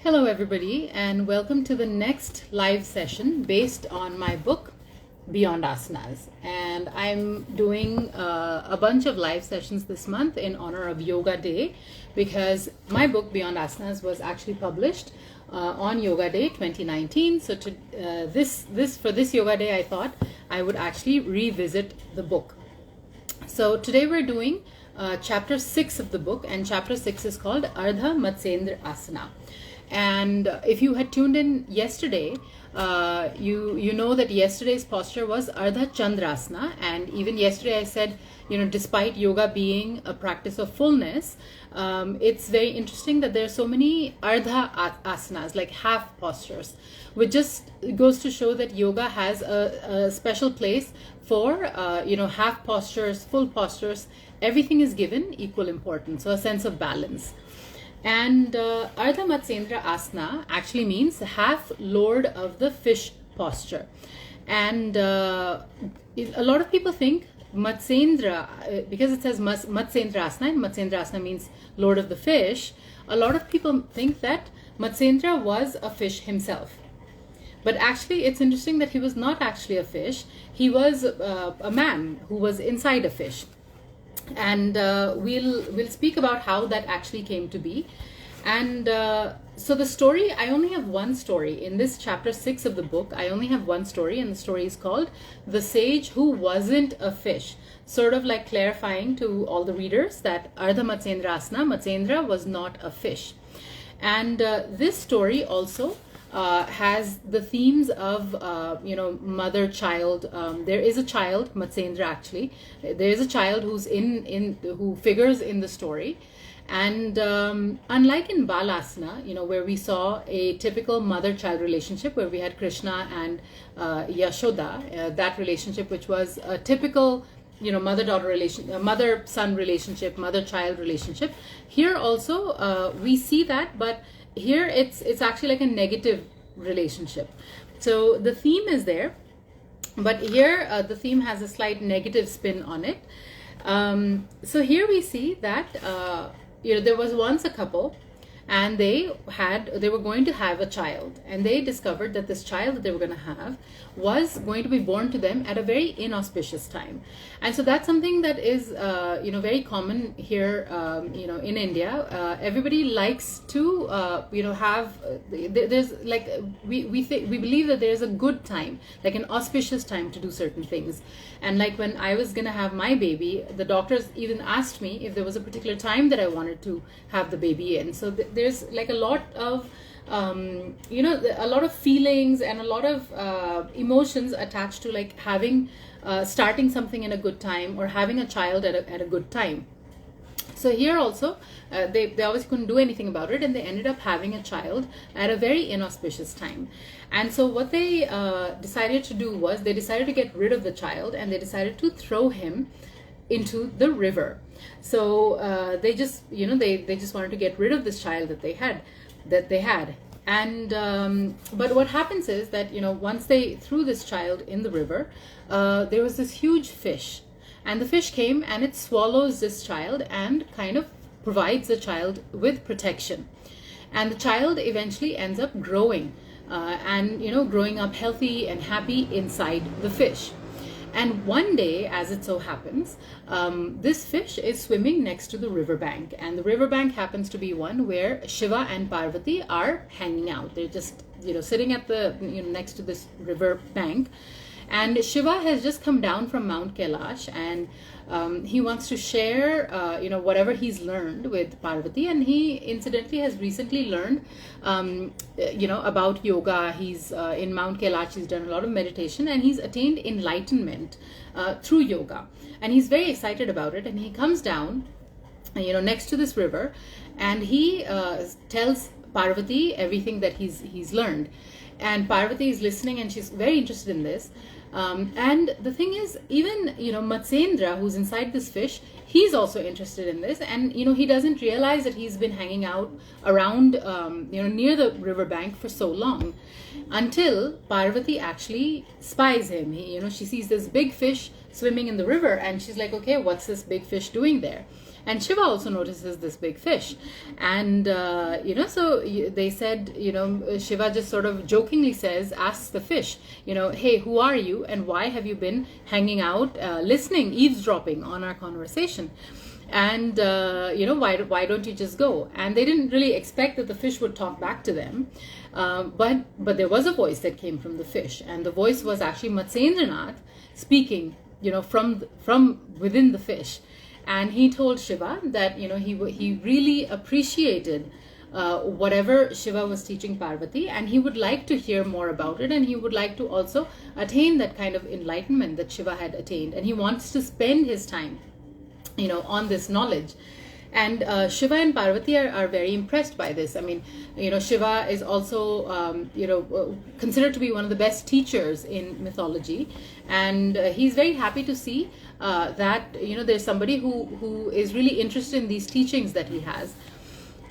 Hello everybody, and welcome to the next live session based on my book Beyond Asanas. And I'm doing a bunch of live sessions this month in honor of Yoga Day, because my book Beyond Asanas was actually published on Yoga Day 2019. So for this Yoga Day, I thought I would actually revisit the book. So today we're doing chapter 6 of the book, and chapter 6 is called Ardha Chandrasana. And if you had tuned in yesterday, you know that yesterday's posture was Ardha Chandrasana. And even yesterday I said, despite yoga being a practice of fullness, it's very interesting that there are so many Ardha Asanas, like half postures, which just goes to show that yoga has a special place for, half postures, full postures. Everything is given equal importance, so a sense of balance. And Ardha Matsyendrasana actually means half Lord of the fish posture. And a lot of people think Matsyendra, because it says Matsyendrasana, and Matsyendrasana means Lord of the fish, a lot of people think that Matsyendra was a fish himself. But actually, it's interesting that he was not actually a fish. He was a man who was inside a fish. And we'll speak about how that actually came to be. And so the story, I only have one story in this chapter 6 of the book. I only have one story, and the story is called The Sage Who Wasn't a Fish, sort of like clarifying to all the readers that Ardha Matsyendrasana, Matsyendra was not a fish. And this story also has the themes of mother-child. There is a child, Matsyendra actually. There is a child who figures in the story. And unlike in Balasana, where we saw a typical mother-child relationship, where we had Krishna and Yashoda, that relationship which was a typical mother-daughter relation, mother-son relationship, mother-child relationship. Here also we see that, but here it's actually like a negative relationship. So the theme is there, but here the theme has a slight negative spin on it. So here we see that there was once a couple, and they were going to have a child, and they discovered that this child that they were going to have was going to be born to them at a very inauspicious time. And so that's something that is very common here in India. Everybody likes to have there's like we believe that there's a good time, like an auspicious time to do certain things. And like when I was gonna have my baby, the doctors even asked me if there was a particular time that I wanted to have the baby in. So there's like a lot of a lot of feelings and a lot of emotions attached to like having starting something in a good time, or having a child at a good time. So here also they obviously couldn't do anything about it, and they ended up having a child at a very inauspicious time. And so what they decided to do was they decided to get rid of the child, and they decided to throw him into the river. So they just they just wanted to get rid of this child that they had. And but what happens is that once they threw this child in the river, there was this huge fish, and the fish came and it swallows this child and kind of provides the child with protection. And the child eventually ends up growing and growing up healthy and happy inside the fish. And one day, as it so happens, this fish is swimming next to the riverbank, and the riverbank happens to be one where Shiva and Parvati are hanging out. They're just sitting at the next to this river bank. And Shiva has just come down from Mount Kailash, and he wants to share, whatever he's learned with Parvati. And he incidentally has recently learned, about yoga. He's in Mount Kailash. He's done a lot of meditation, and he's attained enlightenment through yoga. And he's very excited about it. And he comes down, next to this river, and he tells Parvati everything that he's learned. And Parvati is listening, and she's very interested in this. And the thing is, even Matsyendra, who's inside this fish, he's also interested in this, and he doesn't realize that he's been hanging out around near the riverbank for so long, until Parvati actually spies him. She sees this big fish swimming in the river, and she's like, okay, what's this big fish doing there? And Shiva also notices this big fish. And, so they said, Shiva just sort of jokingly asks the fish, hey, who are you? And why have you been hanging out, listening, eavesdropping on our conversation? And why don't you just go? And they didn't really expect that the fish would talk back to them, but there was a voice that came from the fish, and the voice was actually Matsyendranath speaking, from within the fish. And he told Shiva that he really appreciated whatever Shiva was teaching Parvati, and he would like to hear more about it, and he would like to also attain that kind of enlightenment that Shiva had attained, and he wants to spend his time on this knowledge. And Shiva and Parvati are very impressed by this. I mean, Shiva is also, considered to be one of the best teachers in mythology. And he's very happy to see that, there's somebody who is really interested in these teachings that he has.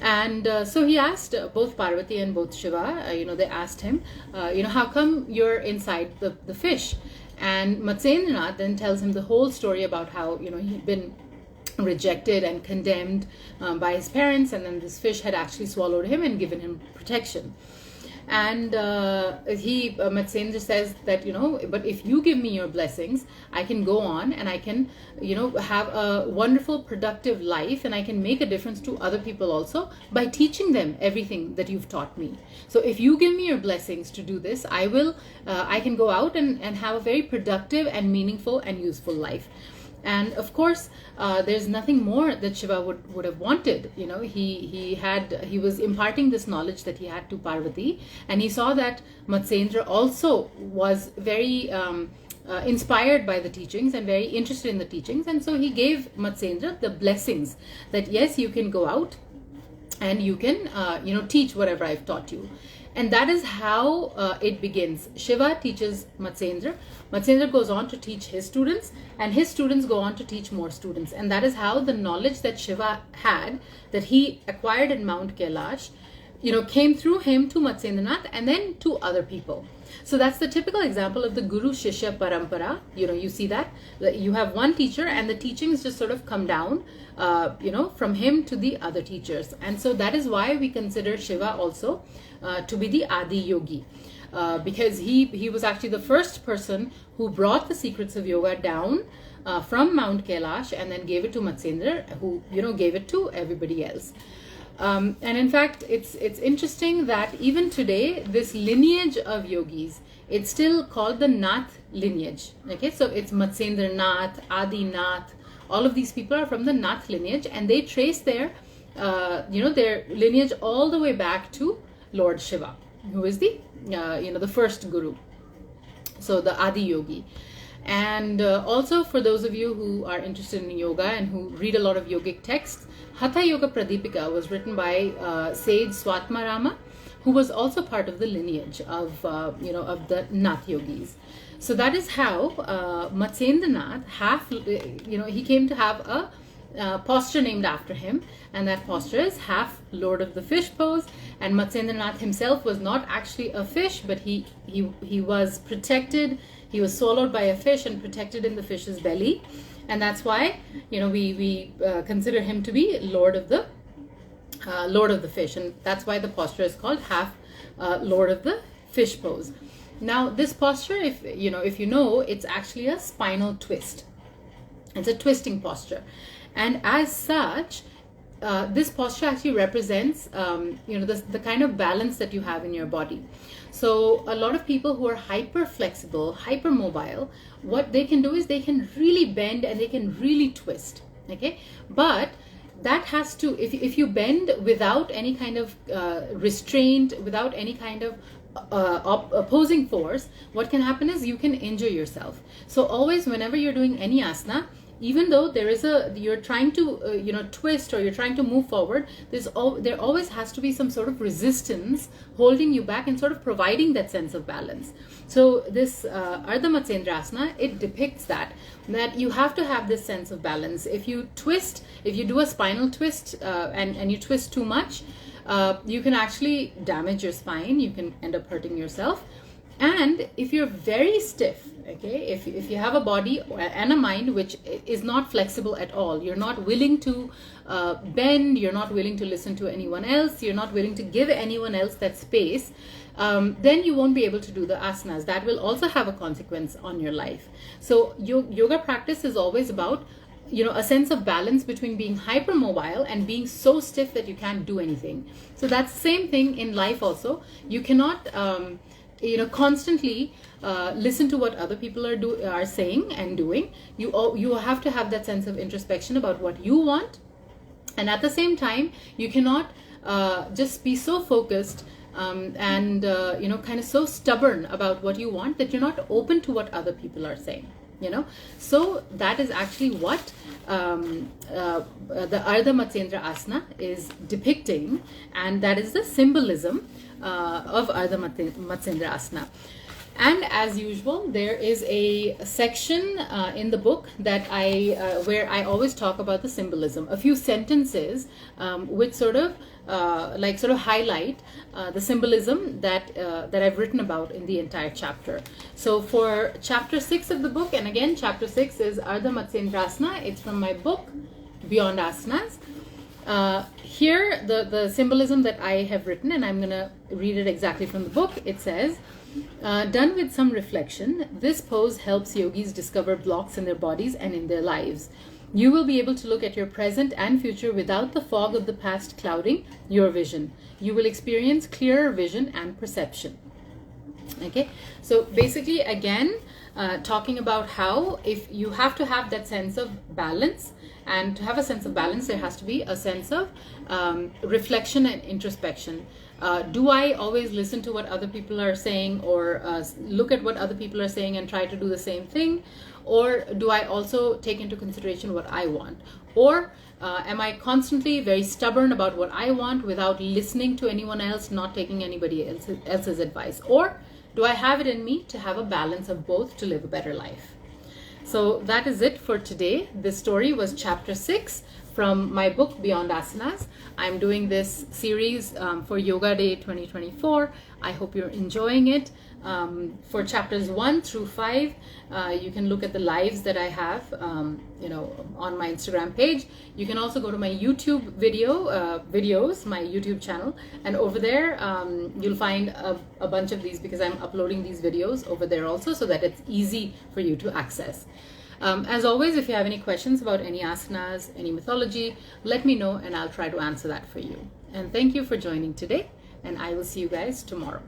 And so he asked both Parvati and both Shiva, they asked him, how come you're inside the fish? And Matsyendranath then tells him the whole story about how, he'd been rejected and condemned by his parents, and then this fish had actually swallowed him and given him protection. And Matsyendra says that, but if you give me your blessings, I can go on and I can, have a wonderful, productive life, and I can make a difference to other people also by teaching them everything that you've taught me. So if you give me your blessings to do this, I can go out and have a very productive and meaningful and useful life. And of course, there's nothing more that Shiva would have wanted. He was imparting this knowledge that he had to Parvati, and he saw that Matsyendra also was very inspired by the teachings and very interested in the teachings, and so he gave Matsyendra the blessings that yes, you can go out and you can teach whatever I've taught you. And that is how it begins. Shiva teaches Matsyendra. Matsyendra goes on to teach his students, and his students go on to teach more students. And that is how the knowledge that Shiva had, that he acquired in Mount Kailash, came through him to Matsyendranath and then to other people. So that's the typical example of the Guru Shishya Parampara. You see that you have one teacher and the teachings just sort of come down, from him to the other teachers. And so that is why we consider Shiva also to be the Adi Yogi, because he was actually the first person who brought the secrets of yoga down from Mount Kailash and then gave it to Matsyendra, who gave it to everybody else. And in fact, it's interesting that even today, this lineage of yogis, it's still called the Nath lineage. Okay, so it's Matsyendranath, Adi Nath. All of these people are from the Nath lineage, and they trace their lineage all the way back to Lord Shiva, who is the first guru. So the Adi Yogi. And also for those of you who are interested in yoga and who read a lot of yogic texts, Hatha Yoga Pradipika was written by sage Swatmarama, who was also part of the lineage of the Nath yogis. So that is how Matsyendranath he came to have a posture named after him, and that posture is half Lord of the Fish pose. And Matsyendranath himself was not actually a fish, but he was protected. He was swallowed by a fish and protected in the fish's belly, and that's why we consider him to be Lord of the Fish, and that's why the posture is called half Lord of the Fish pose. Now, this posture, if it's actually a spinal twist. It's a twisting posture, and as such, this posture actually represents the kind of balance that you have in your body. So a lot of people who are hyper flexible, hyper mobile, what they can do is they can really bend and they can really twist. Okay, but that has to, if you bend without any kind of restraint, without any kind of opposing force, what can happen is you can injure yourself. So always, whenever you're doing any asana, even though you're trying to twist or you're trying to move forward, there always has to be some sort of resistance holding you back and sort of providing that sense of balance. So this Ardha Chandrasana, it depicts that you have to have this sense of balance. If you do a spinal twist and you twist too much, you can actually damage your spine. You can end up hurting yourself. And if you're very stiff, okay, if you have a body and a mind which is not flexible at all, you're not willing to bend, you're not willing to listen to anyone else, you're not willing to give anyone else that space, then you won't be able to do the asanas. That will also have a consequence on your life. So yoga practice is always about, you know, a sense of balance between being hypermobile and being so stiff that you can't do anything. So that's the same thing in life also. You cannot constantly listen to what other people are saying and doing. You have to have that sense of introspection about what you want, and at the same time you cannot just be so focused and kind of so stubborn about what you want that you're not open to what other people are saying. So that is actually what the Ardha Chandrasana is depicting, and that is the symbolism of Ardha Chandrasana. And as usual, there is a section in the book that where I always talk about the symbolism, a few sentences which sort of highlight the symbolism that I've written about in the entire chapter. So for chapter 6 of the book, and again chapter 6 is Ardha Matsyendrasana. It's from my book Beyond Asanas. Here the symbolism that I have written, and I'm going to read it exactly from the book. It says, done with some reflection, this pose helps yogis discover blocks in their bodies and in their lives. You will be able to look at your present and future without the fog of the past clouding your vision. You will experience clearer vision and perception. Okay, so basically again talking about how if you have to have that sense of balance, and to have a sense of balance there has to be a sense of reflection and introspection. Do I always listen to what other people are saying, or look at what other people are saying and try to do the same thing? Or do I also take into consideration what I want? Or am I constantly very stubborn about what I want without listening to anyone else, not taking anybody else's advice? Or do I have it in me to have a balance of both to live a better life? So that is it for today. This story was chapter 6 from my book Beyond Asanas. I'm doing this series for Yoga Day 2024. I hope you're enjoying it. For chapters 1 through 5, you can look at the lives that I have on my Instagram page. You can also go to my YouTube videos, my YouTube channel, and over there you'll find a bunch of these, because I'm uploading these videos over there also, so that it's easy for you to access. As always, if you have any questions about any asanas, any mythology, let me know and I'll try to answer that for you. And thank you for joining today, and I will see you guys tomorrow.